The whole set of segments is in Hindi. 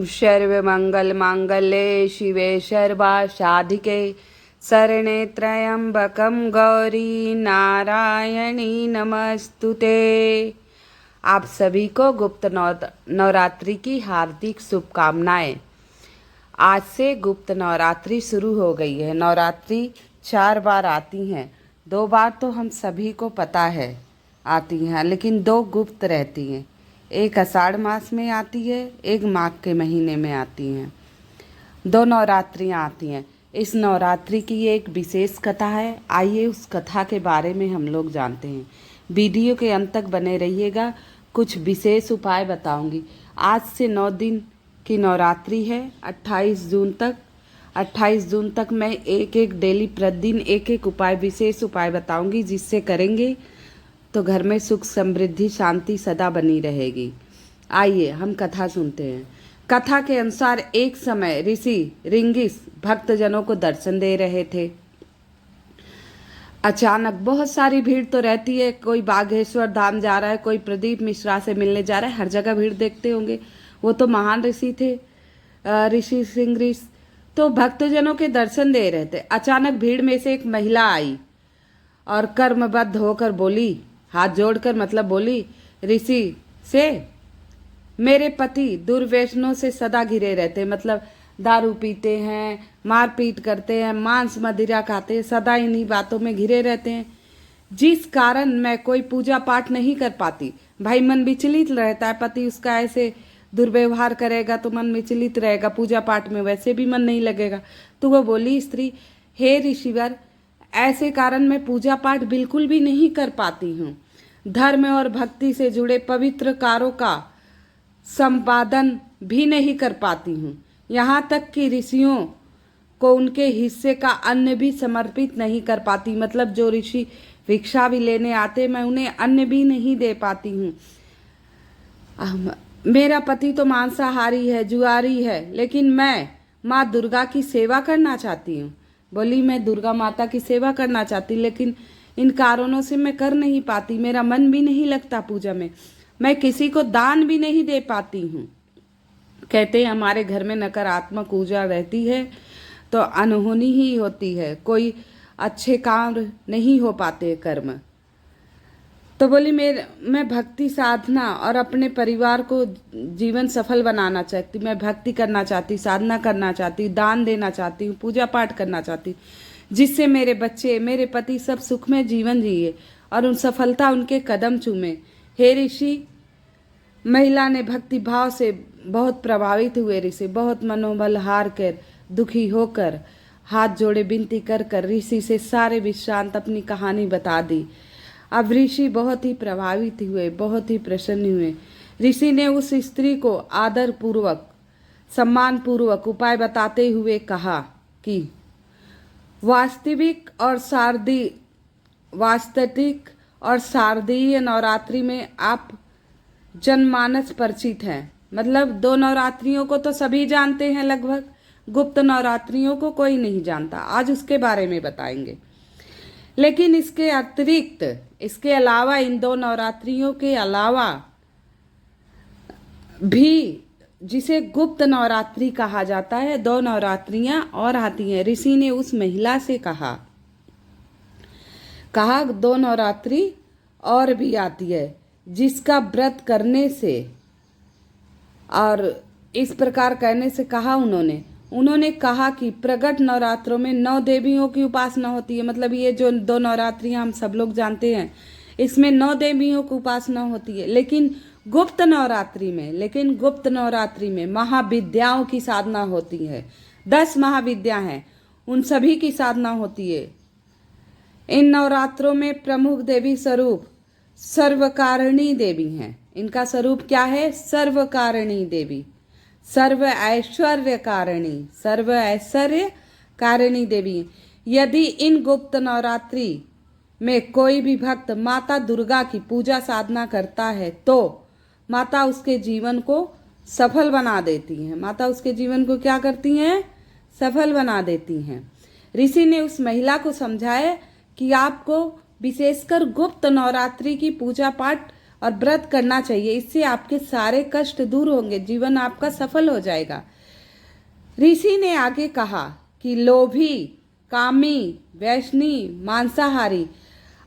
सर्वमंगल मांगल्ये शिवे सर्वासाधिके शरणे त्र्यंबकं गौरी नारायणी नमस्तुते। आप सभी को गुप्त नवरात्रि की हार्दिक शुभकामनाएं। आज से गुप्त नवरात्रि शुरू हो गई है। नवरात्रि 4 बार आती हैं। 2 बार तो हम सभी को पता है आती हैं, लेकिन 2 गुप्त रहती हैं। एक आषाढ़ मास में आती है, एक माघ के महीने में आती हैं। 2 नवरात्रियाँ आती हैं। इस नवरात्रि की एक विशेष कथा है। आइए उस कथा के बारे में हम लोग जानते हैं। वीडियो के अंत तक बने रहिएगा। कुछ विशेष उपाय बताऊंगी। आज से 9 दिन की नवरात्रि है, 28 जून तक। 28 जून तक मैं एक डेली प्रतिदिन एक उपाय, विशेष उपाय बताऊंगी, जिससे करेंगे तो घर में सुख समृद्धि शांति सदा बनी रहेगी। आइए हम कथा सुनते हैं। कथा के अनुसार एक समय ऋषि रिंगिस भक्तजनों को दर्शन दे रहे थे। अचानक बहुत सारी भीड़ तो रहती है। कोई बागेश्वर धाम जा रहा है, कोई प्रदीप मिश्रा से मिलने जा रहा है। हर जगह भीड़ देखते होंगे। वो तो महान ऋषि थे, ऋषि सिंगरिस। तो भक्तजनों के दर्शन दे रहे थे। अचानक भीड़ में से एक महिला आई और कर्मबद्ध होकर बोली, हाथ जोड़कर मतलब बोली ऋषि से, मेरे पति दुर्व्यसनों से सदा घिरे रहते हैं। मतलब दारू पीते हैं, मारपीट करते हैं, मांस मदिरा खाते हैं, सदा इन्हीं बातों में घिरे रहते हैं, जिस कारण मैं कोई पूजा पाठ नहीं कर पाती। भाई मन विचलित रहता है। पति उसका ऐसे दुर्व्यवहार करेगा तो मन विचलित रहेगा, पूजा पाठ में वैसे भी मन नहीं लगेगा। तो वो बोली स्त्री, हे ऋषिवर, ऐसे कारण मैं पूजा पाठ बिल्कुल भी नहीं कर पाती हूँ। धर्म और भक्ति से जुड़े पवित्र कार्यों का संपादन भी नहीं कर पाती हूँ। यहाँ तक कि ऋषियों को उनके हिस्से का अन्न भी समर्पित नहीं कर पाती। मतलब जो ऋषि भिक्षा भी लेने आते, मैं उन्हें अन्न भी नहीं दे पाती हूँ। मेरा पति तो मांसाहारी है, जुआरी है, लेकिन मैं माँ दुर्गा की सेवा करना चाहती हूँ। बोली, मैं दुर्गा माता की सेवा करना चाहती, लेकिन इन कारणों से मैं कर नहीं पाती। मेरा मन भी नहीं लगता पूजा में। मैं किसी को दान भी नहीं दे पाती हूँ। कहते हैं हमारे घर में नकारात्मक ऊर्जा रहती है तो अनहोनी ही होती है, कोई अच्छे काम नहीं हो पाते कर्म। तो बोली, मैं भक्ति साधना और अपने परिवार को जीवन सफल बनाना चाहती। मैं भक्ति करना चाहती, साधना करना चाहती, दान देना चाहती हूँ, पूजा पाठ करना चाहती, जिससे मेरे बच्चे, मेरे पति सब सुखमय जीवन जिए और उन सफलता उनके कदम चूमे। हे ऋषि, महिला ने भक्ति भाव से बहुत प्रभावित हुए। ऋषि बहुत मनोबल हार कर, दुखी होकर हाथ जोड़े विनती कर कर ऋषि से सारे विश्रांत अपनी कहानी बता दी। अब ऋषि बहुत ही प्रभावित हुए, बहुत ही प्रसन्न हुए। ऋषि ने उस स्त्री को आदर पूर्वक, सम्मान पूर्वक उपाय बताते हुए कहा कि वास्तविक और शारदीय नवरात्रि में आप जनमानस परिचित हैं। मतलब 2 नवरात्रियों को तो सभी जानते हैं लगभग, गुप्त नवरात्रियों को कोई नहीं जानता। आज उसके बारे में बताएंगे। लेकिन इसके अतिरिक्त, इसके अलावा, इन 2 नवरात्रियों के अलावा भी जिसे गुप्त नवरात्रि कहा जाता है, 2 नवरात्रियां और आती हैं। ऋषि ने उस महिला से कहा 2 नवरात्रि और भी आती है, जिसका व्रत करने से और इस प्रकार करने से कहा उन्होंने कहा कि प्रगट नवरात्रों में 9 देवियों की उपासना होती है। मतलब ये जो 2 नवरात्रियां हम सब लोग जानते हैं, इसमें 9 देवियों की उपासना होती है। लेकिन गुप्त नवरात्रि में महाविद्याओं की साधना होती है। 10 महाविद्या हैं, उन सभी की साधना होती है। इन नवरात्रों में प्रमुख देवी स्वरूप सर्वकारिणी देवी हैं। इनका स्वरूप क्या है? सर्वकारिणी देवी, सर्व ऐश्वर्य कारिणी देवी। यदि इन गुप्त नवरात्रि में कोई भी भक्त माता दुर्गा की पूजा साधना करता है तो माता उसके जीवन को सफल बना देती हैं। माता उसके जीवन को क्या करती हैं? सफल बना देती हैं। ऋषि ने उस महिला को समझाया कि आपको विशेषकर गुप्त नवरात्रि की पूजा पाठ और व्रत करना चाहिए। इससे आपके सारे कष्ट दूर होंगे, जीवन आपका सफल हो जाएगा। ऋषि ने आगे कहा कि लोभी, कामी, वैष्णी, मांसाहारी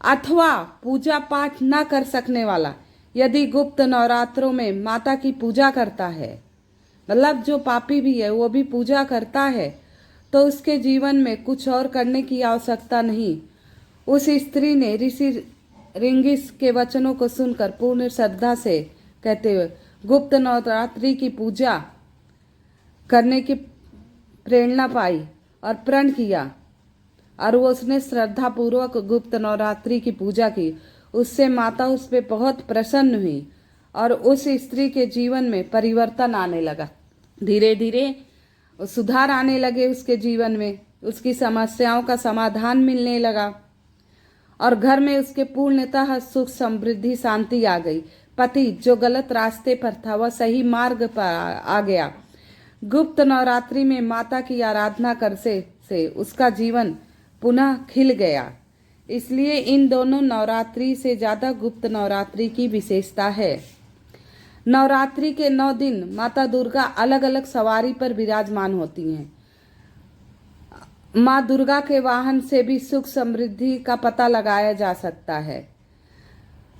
अथवा पूजा पाठ न कर सकने वाला यदि गुप्त नवरात्रों में माता की पूजा करता है, मतलब जो पापी भी है वो भी पूजा करता है, तो उसके जीवन में कुछ और करने की आवश्यकता नहीं। उस स्त्री ने ऋषि रिंगिस के वचनों को सुनकर पूर्ण श्रद्धा से कहते हुए गुप्त नवरात्रि की पूजा करने की प्रेरणा पाई और प्रण किया, और वो उसने श्रद्धा पूर्वक गुप्त नवरात्रि की पूजा की। उससे माता उस पर बहुत प्रसन्न हुई और उस स्त्री के जीवन में परिवर्तन आने लगा। धीरे धीरे सुधार आने लगे उसके जीवन में, उसकी समस्याओं का समाधान मिलने लगा और घर में उसके पूर्णतः सुख, समृद्धि, शांति आ गई। पति जो गलत रास्ते पर था वह सही मार्ग पर आ गया। गुप्त नवरात्रि में माता की आराधना करने से उसका जीवन पुनः खिल गया। इसलिए इन दोनों नवरात्रि से ज़्यादा गुप्त नवरात्रि की विशेषता है। नवरात्रि के 9 दिन माता दुर्गा अलग अलग सवारी पर विराजमान होती हैं। माँ दुर्गा के वाहन से भी सुख समृद्धि का पता लगाया जा सकता है।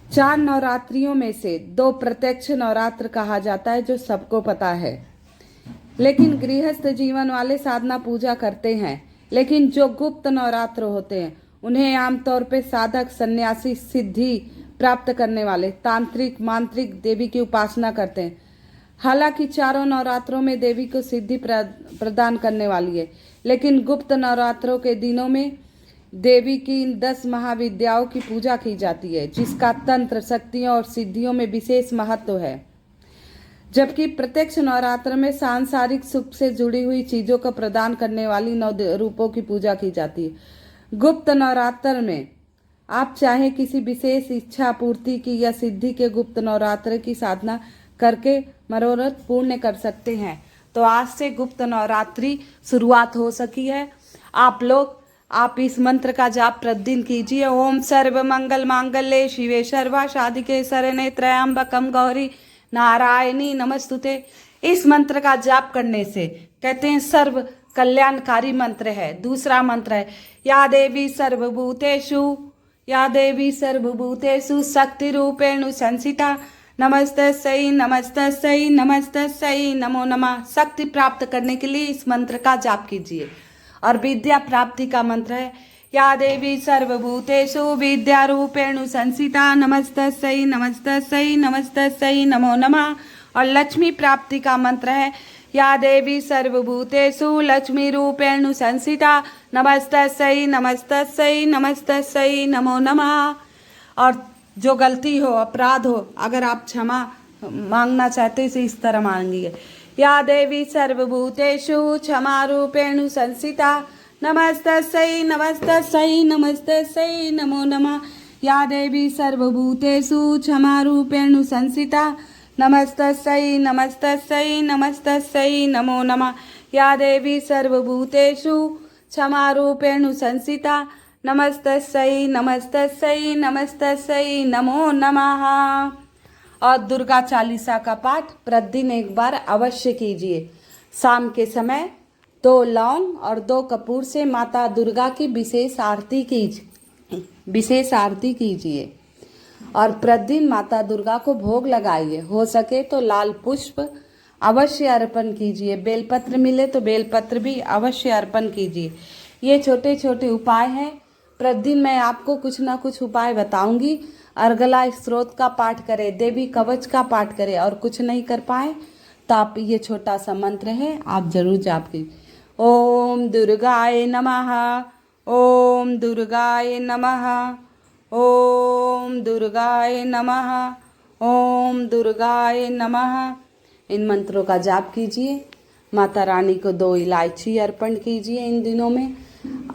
4 नवरात्रियों में से 2 प्रत्यक्ष नवरात्र कहा जाता है, जो सबको पता है। लेकिन गृहस्थ जीवन वाले साधना पूजा करते हैं। लेकिन जो गुप्त नवरात्र होते हैं उन्हें आमतौर पर साधक, सन्यासी, सिद्धि प्राप्त करने वाले, तांत्रिक, मांत्रिक देवी की उपासना करते हैं। हालांकि चारों नवरात्रों में देवी को सिद्धि प्रदान करने वाली है, लेकिन गुप्त नवरात्रों के दिनों में देवी की इन 10 महाविद्याओं की पूजा की जाती है, जिसका तंत्र, शक्तियों और सिद्धियों में विशेष महत्व है। जबकि प्रत्यक्ष नवरात्र में सांसारिक सुख से जुड़ी हुई चीजों को प्रदान करने वाली 9 रूपों की पूजा की जाती है। गुप्त नवरात्र में आप चाहे किसी विशेष इच्छा पूर्ति की या सिद्धि के गुप्त नवरात्र की साधना करके मनोरथ पूर्ण कर सकते हैं। तो आज से गुप्त नवरात्रि शुरुआत हो सकी है। आप इस मंत्र का जाप प्रतिदिन कीजिए। ओम सर्व मंगल मांगल्ये शिवे सर्वा साधिके शरण्ये त्र्यंबकम गौरी नारायणी नमस्तुते। इस मंत्र का जाप करने से कहते हैं सर्व कल्याणकारी मंत्र है। दूसरा मंत्र है या देवी सर्वभूतेषु शक्ति रूपेण संसिता नमस्तस्यै नमस्तस्यै नमस्तस्यै नमो नमः। शक्ति प्राप्त करने के लिए इस मंत्र का जाप कीजिए। और विद्या प्राप्ति का मंत्र है या देवी सर्वभूतेषु विद्या रूपेण संसिता नमस्तस्यै नमस्तस्यै नमस्तस्यै नमो नमः। और लक्ष्मी प्राप्ति का मंत्र है या देवी सर्वभूतेषु लक्ष्मी रूपेण संसिता नमस्तस्यै नमस्तस्यै नमस्तस्यै नमो नमः। और जो गलती हो, अपराध हो, अगर आप क्षमा मांगना चाहते तो इस तरह मांगिए। या देवी सर्वभूतेषु क्षमा रूपेण संसिता नमस्तस्यै नमस्तस्यै नमस्तस्यै नमो नमः। या देवी सर्वभूतेषु क्षमा रूपेण संसिता नमस्तस्यै नमस्तस्यै नमस्तस्यै नमो नमः। या देवी सर्वभूतेषु क्षमा रूपेण संसिता नमस्तस्यै नमस्तस्यै नमस्तस्यै नमो नमः। और दुर्गा चालीसा का पाठ प्रतिदिन एक बार अवश्य कीजिए। शाम के समय 2 लौंग और 2 कपूर से माता दुर्गा की विशेष आरती कीजिए। और प्रतिदिन माता दुर्गा को भोग लगाइए। हो सके तो लाल पुष्प अवश्य अर्पण कीजिए। बेलपत्र मिले तो बेलपत्र भी अवश्य अर्पण कीजिए। ये छोटे छोटे उपाय हैं। प्रतिदिन मैं आपको कुछ ना कुछ उपाय बताऊंगी। अर्गला स्त्रोत का पाठ करें, देवी कवच का पाठ करें, और कुछ नहीं कर पाए तो आप ये छोटा सा मंत्र है, आप जरूर जाप कीजिए। ओम दुर्गाय नमः, ओम दुर्गाय नमः, ओम दुर्गाय नमः, ओम दुर्गाय नमः। इन मंत्रों का जाप कीजिए। माता रानी को 2 इलायची अर्पण कीजिए इन दिनों में।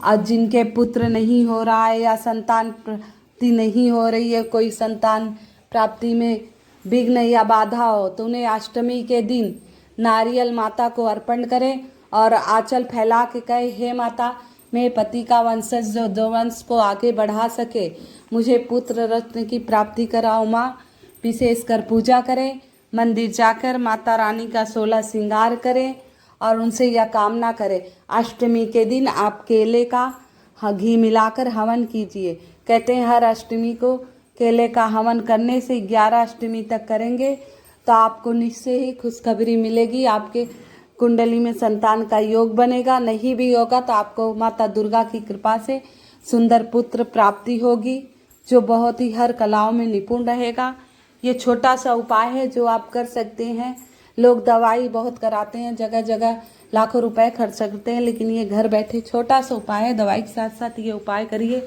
आज जिनके पुत्र नहीं हो रहा है या संतान प्राप्ति नहीं हो रही है, कोई संतान प्राप्ति में विघ्न या बाधा हो, तो उन्हें अष्टमी के दिन नारियल माता को अर्पण करें और आंचल फैला के कहे, हे माता, मेरे पति का वंशज जो वंश को आगे बढ़ा सके, मुझे पुत्र रत्न की प्राप्ति कराओ माँ। विशेषकर पूजा करें, मंदिर जाकर माता रानी का 16 श्रृंगार करें और उनसे यह कामना करें, अष्टमी के दिन आप केले का घी मिलाकर हवन कीजिए। कहते हैं हर अष्टमी को केले का हवन करने से 11 अष्टमी तक करेंगे तो आपको निश्चय ही खुशखबरी मिलेगी, आपके कुंडली में संतान का योग बनेगा। नहीं भी होगा तो आपको माता दुर्गा की कृपा से सुंदर पुत्र प्राप्ति होगी, जो बहुत ही हर कलाओं में निपुण रहेगा। ये छोटा सा उपाय है जो आप कर सकते हैं। लोग दवाई बहुत कराते हैं, जगह जगह लाखों रुपए खर्च करते हैं, लेकिन ये घर बैठे छोटा सा उपाय है। दवाई के साथ साथ ये उपाय करिए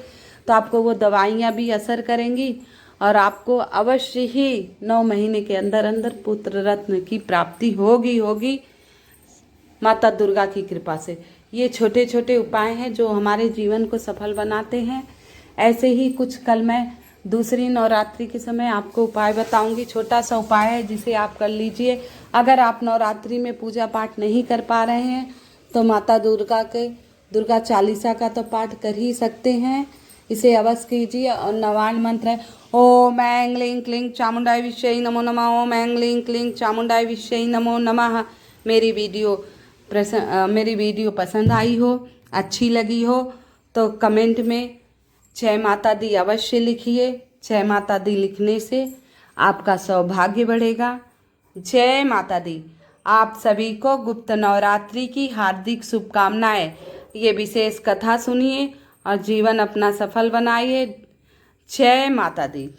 तो आपको वो दवाइयाँ भी असर करेंगी और आपको अवश्य ही 9 महीने के अंदर अंदर पुत्र रत्न की प्राप्ति होगी माता दुर्गा की कृपा से। ये छोटे छोटे उपाय हैं जो हमारे जीवन को सफल बनाते हैं। ऐसे ही कुछ कल मैं दूसरी नवरात्रि के समय आपको उपाय बताऊंगी। छोटा सा उपाय है जिसे आप कर लीजिए। अगर आप नवरात्रि में पूजा पाठ नहीं कर पा रहे हैं तो माता दुर्गा चालीसा का तो पाठ कर ही सकते हैं, इसे अवश्य कीजिए। और नवान मंत्र है ओम ऐं लीं क्लीं चामुंडाय विष्यै नमो नमः, ओम ऐं लीं क्लीं चामुंडाय विष्यै नमो नमः। मेरी वीडियो पसंद आई हो, अच्छी लगी हो तो कमेंट में जय माता दी अवश्य लिखिए। जय माता दी लिखने से आपका सौभाग्य बढ़ेगा। जय माता दी। आप सभी को गुप्त नवरात्रि की हार्दिक शुभकामनाएं। ये विशेष कथा सुनिए और जीवन अपना सफल बनाइए। जय माता दी।